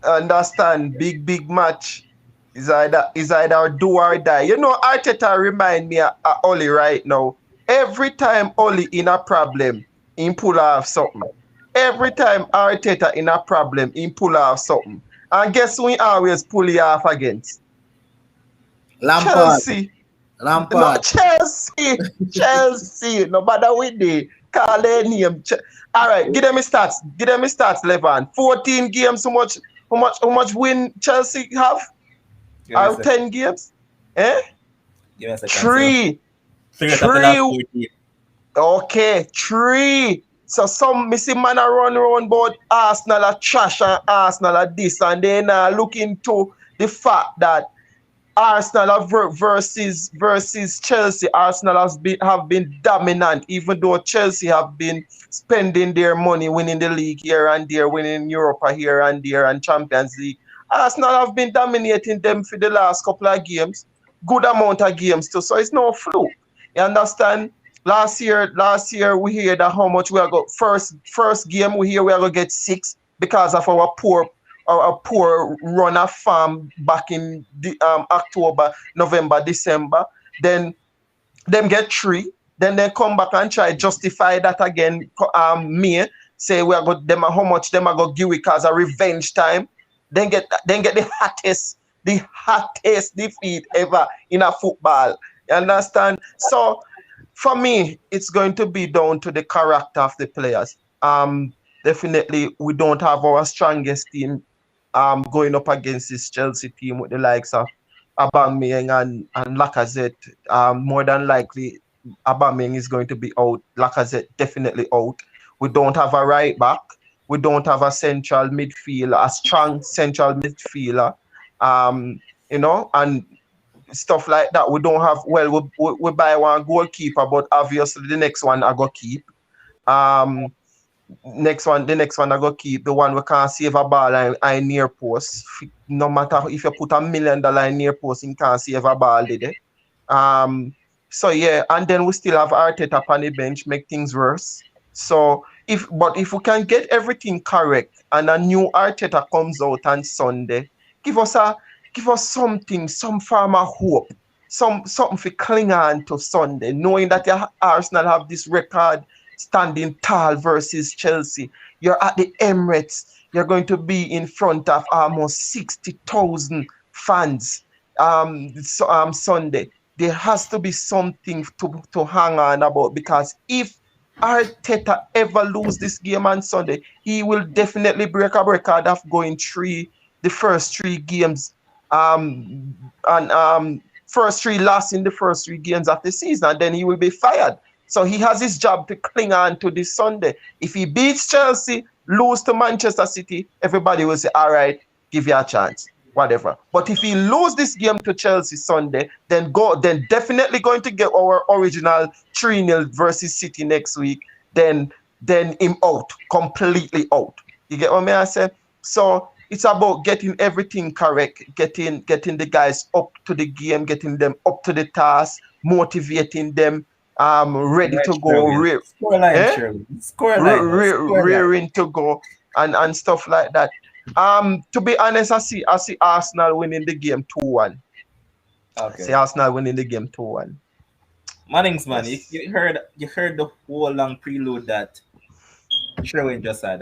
Understand, big match. Is either do or die. You know, Arteta remind me of Oli right now. Every time Oli in a problem, he pull off something. Every time Arteta in a problem, he pull off something. And guess who he always pull it off against? Lampard. Chelsea. No, Lampard. Chelsea. No matter with the call their name. All right, give them a stats. Give them a stats, Levan. 14 games. How much win Chelsea have? Give me a Out second. 10 games? Eh? Give me a second. So Three. 3 out of the last Three. 14. Okay, 3. So some missing man a run around about Arsenal are trash and Arsenal are this, and then look into the fact that Arsenal versus Chelsea. Arsenal have been dominant, even though Chelsea have been spending their money winning the league here and there, winning Europa here and there, and Champions League. Arsenal have been dominating them for the last couple of games, good amount of games too. So it's no fluke. You understand? Last year we hear that how much we are got first game we hear we are gonna get 6 because of our poor run of farm back in the, October, November, December. Then them get 3. Then they come back and try justify that again. May say we are got them how much them are gonna give it as a revenge time. Then get the hottest defeat ever in a football. You understand? So for me, it's going to be down to the character of the players. Definitely, we don't have our strongest team going up against this Chelsea team with the likes of Aubameyang and Lacazette. More than likely, Aubameyang is going to be out. Lacazette definitely out. We don't have a right back. We don't have a central midfielder, a strong central midfielder. And stuff like that. We don't have. Well, we buy one goalkeeper, but obviously the next one I go keep. Um, the next one I go keep the one we can't save a ball and near post. No matter if you put $1 million in near post, you can't save a ball, did it? So yeah, and then we still have Arteta on the bench, make things worse. So if we can get everything correct and a new Arteta comes out on Sunday, give us something, some form of hope, something to cling on to Sunday, knowing that your Arsenal have this record standing tall versus Chelsea. You're at the Emirates. You're going to be in front of almost 60,000 fans Sunday. There has to be something to hang on about, because if Arteta ever lose this game on Sunday, he will definitely break a record of going the first 3 games and first 3 losses in the first 3 games of the season, and then he will be fired. So he has his job to cling on to this Sunday. If he beats Chelsea, lose to Manchester City, everybody will say, all right, give you a chance, whatever. But if he lose this game to Chelsea Sunday, then definitely going to get our original 3-0 versus City next week. Then him out, completely out. You get what I say? So it's about getting everything correct, getting the guys up to the game, getting them up to the task, motivating them, ready to go, rearing to go, and stuff like that. To be honest, I see Arsenal winning the game 2-1. Okay. I see Arsenal winning the game 2-1. Mannings, man, Yes. you heard the whole long prelude that Sherwin just had.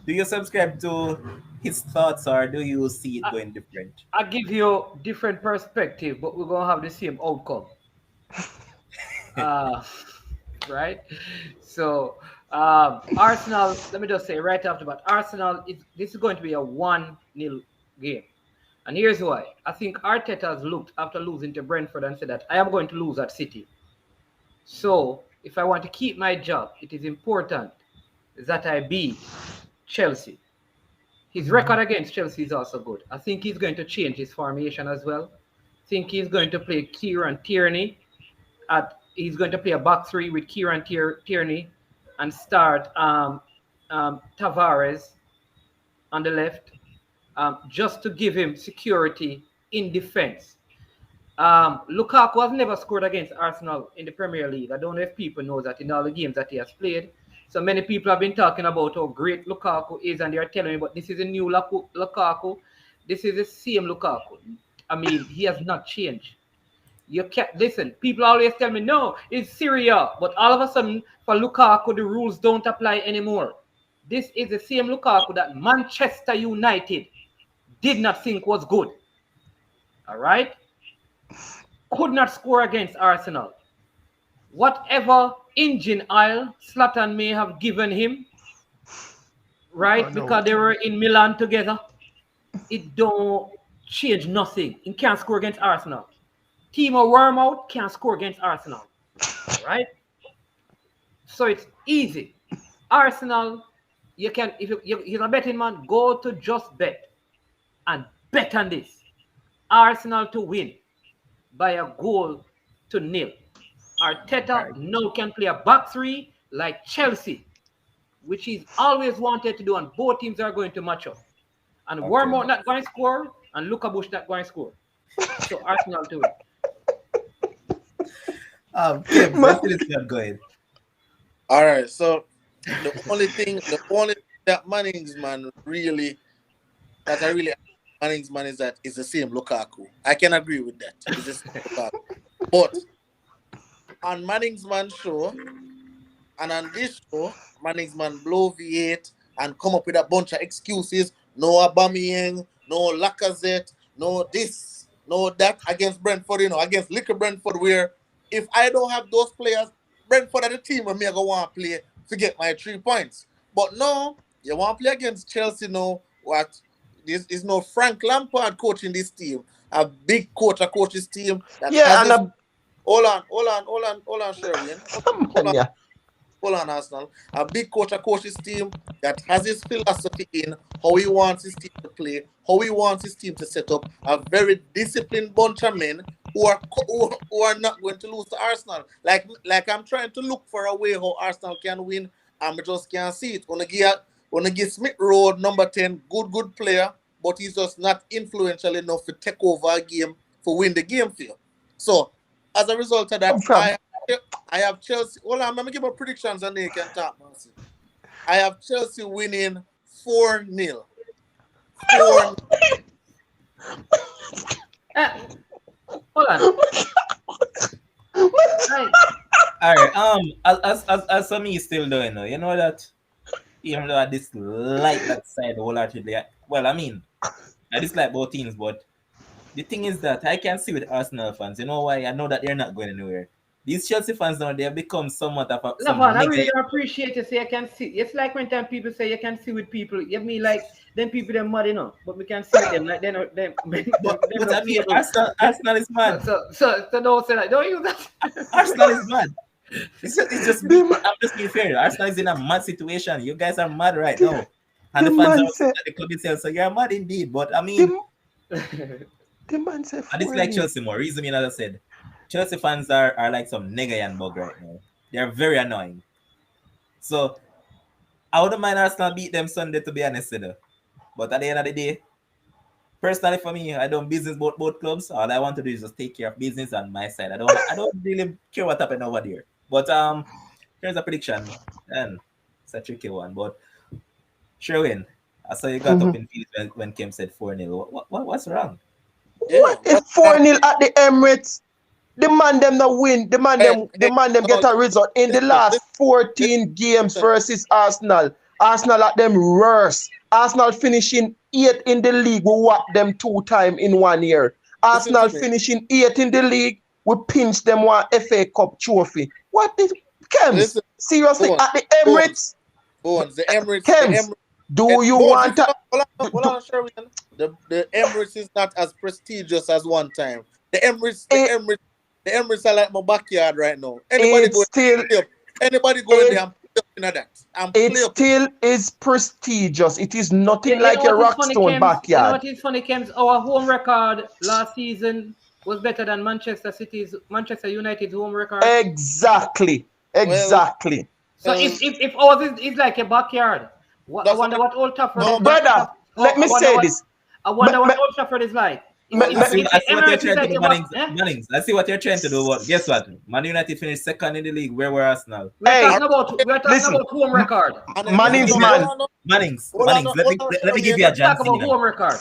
Do you subscribe to his thoughts, or do you see it going different? I give you different perspective, but we're gonna have the same outcome. Right? So Arsenal, let me just say right after that, Arsenal this is going to be a 1-0 game. And here's why. I think Arteta has looked after losing to Brentford and said that I am going to lose at City. So if I want to keep my job, it is important that I beat Chelsea. His record against Chelsea is also good. I think he's going to change his formation as well. I think he's going to play Kieran Tierney. He's going to play a back three with Kieran Tierney and start Tavares on the left, just to give him security in defense. Lukaku has never scored against Arsenal in the Premier League. I don't know if people know that in all the games that he has played. So many people have been talking about how great Lukaku is, and they are telling me, but this is a new Lukaku. This is the same Lukaku. I mean, he has not changed. You can't listen. People always tell me, no, it's Syria. But all of a sudden, for Lukaku, the rules don't apply anymore. This is the same Lukaku that Manchester United did not think was good. All right? Could not score against Arsenal. Whatever engine oil Zlatan may have given him, right? Because they were in Milan together, it don't change nothing. He can't score against Arsenal. Timo Werner can't score against Arsenal. Right? So it's easy. Arsenal, you can, if you're a betting man, go to Just Bet and bet on this. Arsenal to win by a goal to nil. Arteta now can play a back three like Chelsea, which he's always wanted to do, and both teams are going to match up. And Werner not going to score, and Luka Bush not going to score. So Arsenal to win. Kim, let's see this one going. All right, so the only thing that Manningsman really, that I really Manningsman is that it's the same Lukaku. I can agree with that. It's the same Lukaku. But on Manningsman's show and on this show, Manningsman bloviate and come up with a bunch of excuses. No Aubameyang, no Lacazette, no this, no that against Brentford, against Licker Brentford, where if I don't have those players, Brentford are the team where me I go want to play to get my 3 points. But no, you want to play against Chelsea now. What? This is no Frank Lampard coaching this team. A big coach coaches team. That hold on, Sherwin. Hold on, Arsenal. A big coaches team that has his philosophy in how he wants his team to play, how he wants his team to set up. A very disciplined bunch of men who are not going to lose to Arsenal. Like I'm trying to look for a way how Arsenal can win, and I just can't see it. Wanna give Smith Rowe number 10, good player, but he's just not influential enough to take over a game for win the game for you. So as a result of that, I have Chelsea. Hold on, I'm gonna give my predictions and then you can talk, Marcy. I have Chelsea winning 4-0. 4-0. Hold on. All right. As for me still doing though, you know that even though I dislike that side wholeheartedly. Well, I mean, I dislike both teams, but the thing is that I can see with Arsenal fans. You know why? I know that they're not going anywhere. These Chelsea fans now, they have become somewhat of a. I really appreciate you say I can see. It's like when time people say you can see with people. You mean like them people they're mad, but we can see them like they're not them. But I mean, Arsenal is mad. So don't say that. Don't use that. Arsenal is mad. It's just I'm just being fair. Arsenal is in a mad situation. You guys are mad right now, and the fans are at the club itself. So you're mad indeed. But I mean, the man said, I dislike Chelsea more. Reason being, as I said, Chelsea fans are like some nigga and bug right now. They're very annoying. So I wouldn't mind Arsenal beat them Sunday, to be honest with you. But at the end of the day, personally for me, I don't business both clubs. All I want to do is just take care of business on my side. I don't really care what happened over there. But here's a prediction, and it's a tricky one. But Sherwin, I saw you got up in field when Kim said 4-0. What's wrong? What if 4-0 at the Emirates? The man them not win. The man them get a result in the last 14 games versus Arsenal. Arsenal at them worse. Arsenal finishing 8th in the league. We whack them 2 times in 1 year. Arsenal finishing 8th in the league. We pinch them one FA Cup trophy. What is Kems? Seriously, at the Emirates? The Emirates. Kems, do you want to? Hold on, Sherwin. The Emirates is not as prestigious as one time. The The Emirates are like my backyard right now. It's still Anybody go in there it, and play up in that. And it play up. still is prestigious. It is nothing You know like what your is funny, Rockstone Kems? You know backyard. what is funny, Kems? Our home record last season was better than Manchester United's home record. Exactly. Well, So if ours is like a backyard, I wonder what Old Trafford is. Brother, let me say this. I wonder what Old Trafford is like. I see what you're Emirates is trying to like do, a Mannings. I see what you're trying to do. But guess what? Man United finished second in the league. Where we're Arsenal. We're talking about home record. Mannings, man. Mannings. Let me give you a John Talk about Cena. home record.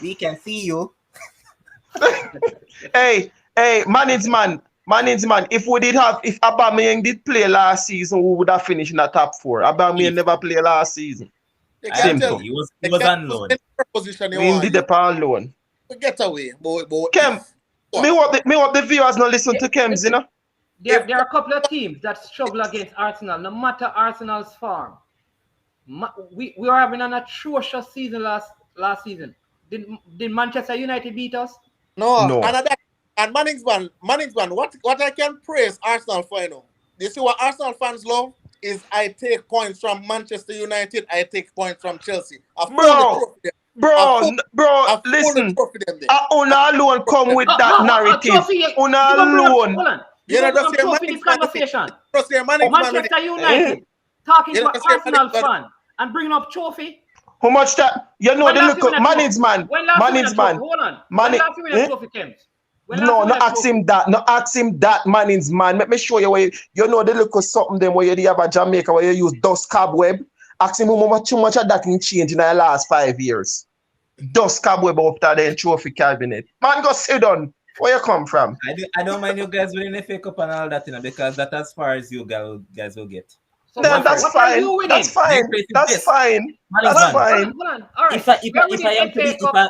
We can see you. Hey, Mannings, man. If Aubameyang did play last season, we would have finished in the top 4. Aubameyang never played last season. Simple. He was on loan. We did the pound loan. Get away, boy. Kem, me what the viewers not listen to Kems, you know? There are a couple of teams that struggle against Arsenal, no matter Arsenal's form. We were having an atrocious season last season. Did Manchester United beat us? No. And Mannings man, what I can praise Arsenal for, you know. You see what Arsenal fans love is I take points from Manchester United, I take points from Chelsea. Bro, listen. Una alone come with that narrative. Una alone. Hold on. You don't have trophy this conversation. Manchester United talking to an Arsenal fan and bringing up trophy. How much that? You know the look Mannings man. Hold on. When last you win a trophy, Kems? No, not ask him that, Mannings man. Let me show you where you know the look of something them where you have a Jamaica where you use dust cobweb. Ask him how much of that can change in the last 5 years. Dust cobweb after the trophy cabinet. Man, go sit down. Where you come from? I don't mind you guys winning the FA Cup and all that, you know, because that's as far as you guys will get. So that's fine. That's fine. Hold on. All right.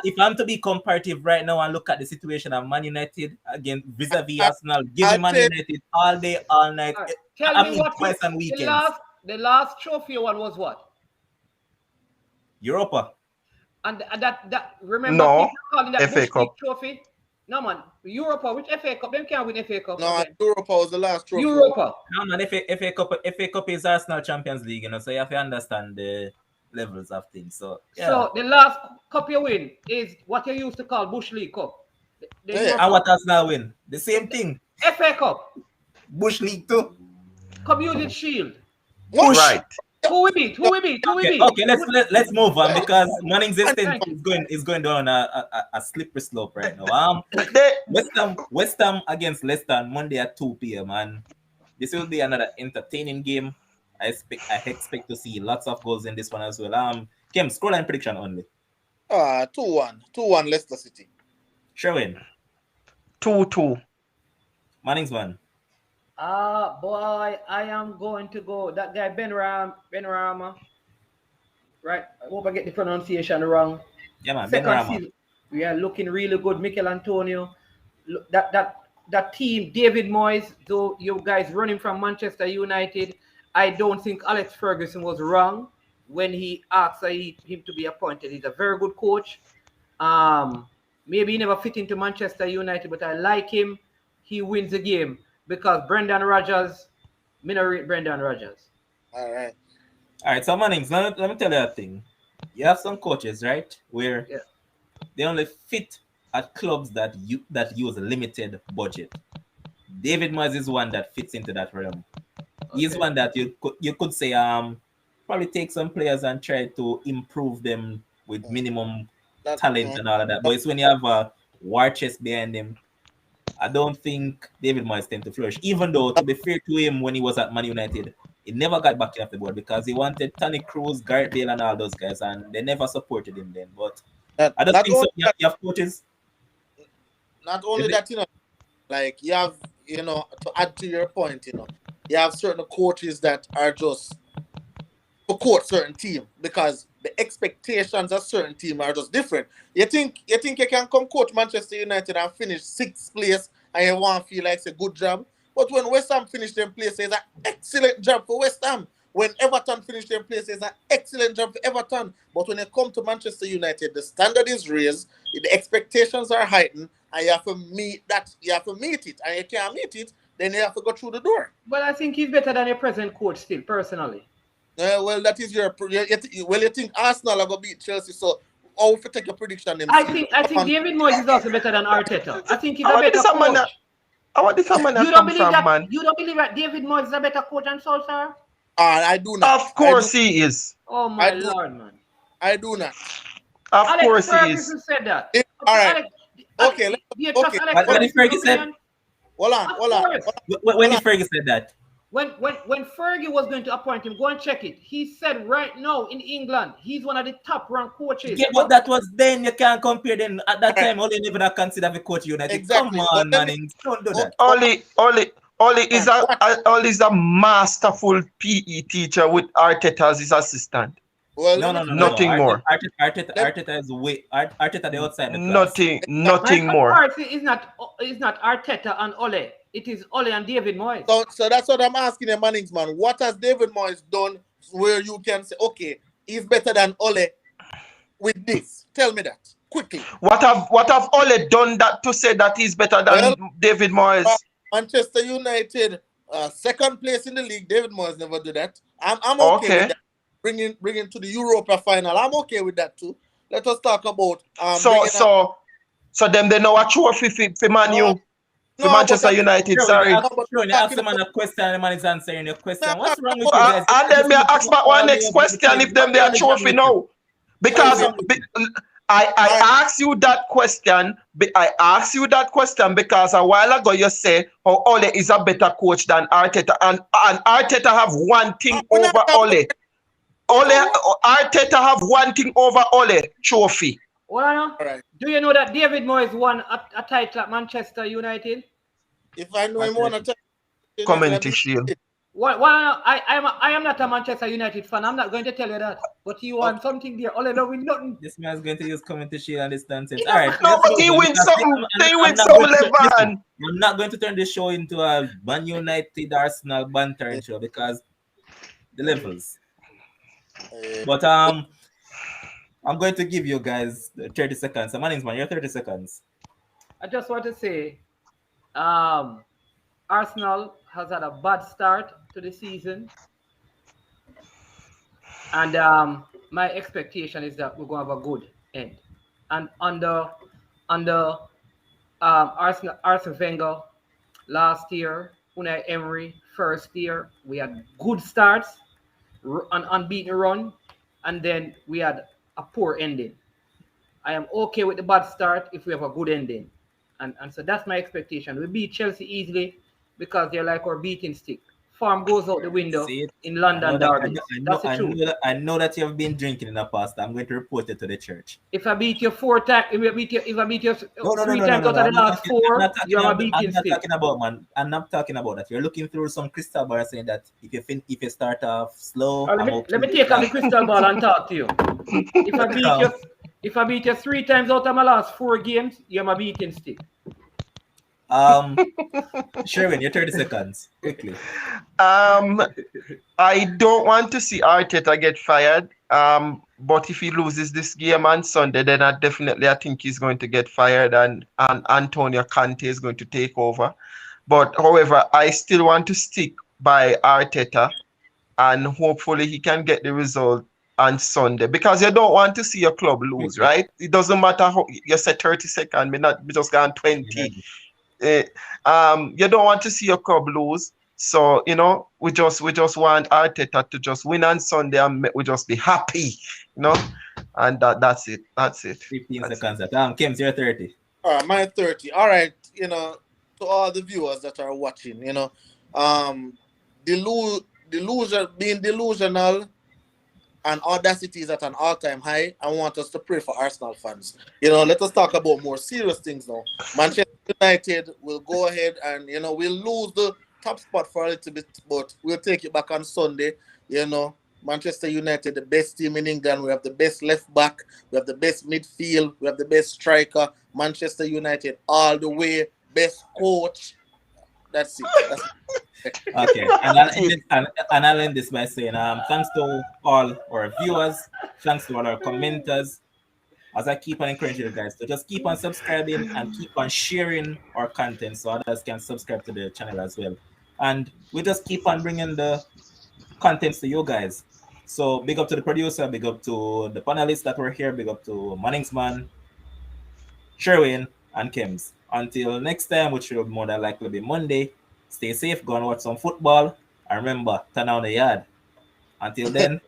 If I'm to be comparative right now and look at the situation of Man United against vis-a-vis Arsenal, give Man United all day, all night. Right. Tell me what twice on weekends. The last trophy one was what? Europa. And that remember no calling that FA Cup trophy? No man, Europa. Which FA Cup? Them can't win FA Cup. No, Europa was the last trophy. Europa. No man, FA Cup is Arsenal Champions League, you know, so you have to understand the levels of things. So yeah. So the last cup you win is what you used to call Bush League Cup. And what Arsenal win? The same thing. FA Cup. Bush League too. Community Shield. Bush. Right. Who we beat? Okay, let's move on because Manning's instinct is going down a slippery slope right now. West Ham against Leicester on Monday at 2 p.m. Man, this will be another entertaining game. I expect to see lots of goals in this one as well. Kim, scoreline prediction only. 2-1 Leicester City. Sherwin. 2-2. Manning's one. Boy, I am going to go. That guy Ben Rama. Right? I hope I get the pronunciation wrong. Yeah, man. Ben Rama. We are looking really good. Mikel Antonio. That team, David Moyes, though you guys running from Manchester United, I don't think Alex Ferguson was wrong when he asked him to be appointed. He's a very good coach. Maybe he never fit into Manchester United, but I like him. He wins the game. Because Brendan Rodgers, me not rate Brendan Rodgers. All right. So Mannings, let me tell you a thing. You have some coaches, right, where they only fit at clubs that use a limited budget. David Moyes is one that fits into that realm. Okay. He's one that you could say probably take some players and try to improve them with minimum talent and all of that. But it's when you have a war chest behind him. I don't think David Moyes tend to flourish. Even though, to be fair to him, when he was at Man United, he never got back off the board because he wanted Tony Cruz, Gareth Bale, and all those guys, and they never supported him then. But I don't think so. You have coaches. Not only that, like you have, to add to your point, you have certain coaches that are just to coach certain team because the expectations of certain team are just different. You think you can come coach Manchester United and finish 6th place and you want to feel like it's a good job? But when West Ham finish them place, it's an excellent job for West Ham. When Everton finish them place, it's an excellent job for Everton. But when it comes to Manchester United, the standard is raised, the expectations are heightened, and you have to meet that. You have to meet it, and you can't meet it, then you have to go through the door. Well, I think he's better than your present coach still, personally. Well, that is your. You think Arsenal are gonna beat Chelsea? So, how if you take your prediction? Them I think David Moyes is also better than Arteta. I think he's a better coach. I want this man You to don't come believe from, that? man. You don't believe that David Moyes is a better coach than Solskjaer? I do not. Of course he is. Oh my Lord, man! I do not. Of Alex course he Ferguson is. said that. All right. Alex, Okay. do you trust Okay. Alex What did Fergie say? opinion? Hold on. When did Fergie said that? When Fergie was going to appoint him, go and check it. He said right now in England, he's one of the top ranked coaches. Yeah, but that was then. You can't compare them. At that time, only never that consider the coach United. Exactly. Come on, man. Don't do that. Oli is a masterful PE teacher with Arteta as his assistant. Well, No. Nothing more. Arteta is way. Arteta the outside the class. Nothing more. Is not Arteta and Ole. It is Ole and David Moyes. So that's what I'm asking the Mannings, man. What has David Moyes done where you can say, okay, he's better than Ole with this? Tell me that quickly. What have Ole done that to say that he's better than David Moyes? Manchester United, second place in the league. David Moyes never do that. I'm okay with that. Bringing to the Europa final. I'm okay with that too. Let us talk about so them they know a trophy for Man U. For Manchester United, sorry. You ask the man a question and the man is answering your question. What's wrong with you guys? And then me ask back one next question if them they are trophy now. Because I asked you that question. I asked you that question because a while ago you say how Ole is a better coach than Arteta, and Arteta have one thing over Ole. Arteta have one thing over Ole, trophy. Well, right. Do you know that David Moyes won a title at Manchester United? If I know him won a title, Community Shield. Well, I am not a Manchester United fan. I'm not going to tell you that. But he won something there. Ole don't win nothing. This man's going to use Community Shield and this nonsense. All right. No, but he wins something. He wins some level. I'm not going to turn this show into a Man United Arsenal bantering show because the levels. But I'm going to give you guys 30 seconds. So, Mannings, man, you're 30 seconds. I just want to say, Arsenal has had a bad start to the season, and my expectation is that we're going to have a good end. And under Arsene Wenger last year, Unai Emery first year, we had good starts, an unbeaten run, and then we had a poor ending. I am okay with the bad start if we have a good ending. And so that's my expectation. We beat Chelsea easily because they're like our beating stick. Form goes out the window in London derby. That's the truth. I know that you have been drinking in the past. I'm going to report it to the church. If I beat you 4 times, if I beat you 3 times out of the last 4, you're a beating stick. I'm not talking about that. You're looking through some crystal ball saying that if you start off slow, let me take out the crystal ball and talk to you. If I beat you 3 times out of my last 4 games, you're my beating stick. Sherwin, you're 30 seconds. Quickly. I don't want to see Arteta get fired. But if he loses this game on Sunday, then I think he's going to get fired and Antonio Conte is going to take over. But however, I still want to stick by Arteta and hopefully he can get the result on Sunday because you don't want to see your club lose, right? It doesn't matter how you say 30 seconds, me just gone 20. You don't want to see your club lose. So, we just want Arteta to just win on Sunday and we just be happy, and that's it. 15 seconds. Kims, you're 30. My 30. All right, to all the viewers that are watching, being delusional and audacity is at an all-time high. I want us to pray for Arsenal fans. Let us talk about more serious things now. Manchester United will go ahead and, we'll lose the top spot for a little bit, but we'll take it back on Sunday. Manchester United, the best team in England. We have the best left back. We have the best midfield. We have the best striker. Manchester United all the way. Best coach. That's it. Okay, and I'll end this by saying thanks to all our viewers, thanks to all our commenters, as I keep on encouraging you guys to just keep on subscribing and keep on sharing our content so others can subscribe to the channel as well. And we just keep on bringing the contents to you guys. So big up to the producer, big up to the panelists that were here, big up to Manningsman, Sherwin, and Kims. Until next time, which will more than likely be Monday, stay safe, go and watch some football, and remember, turn on the yard. Until then,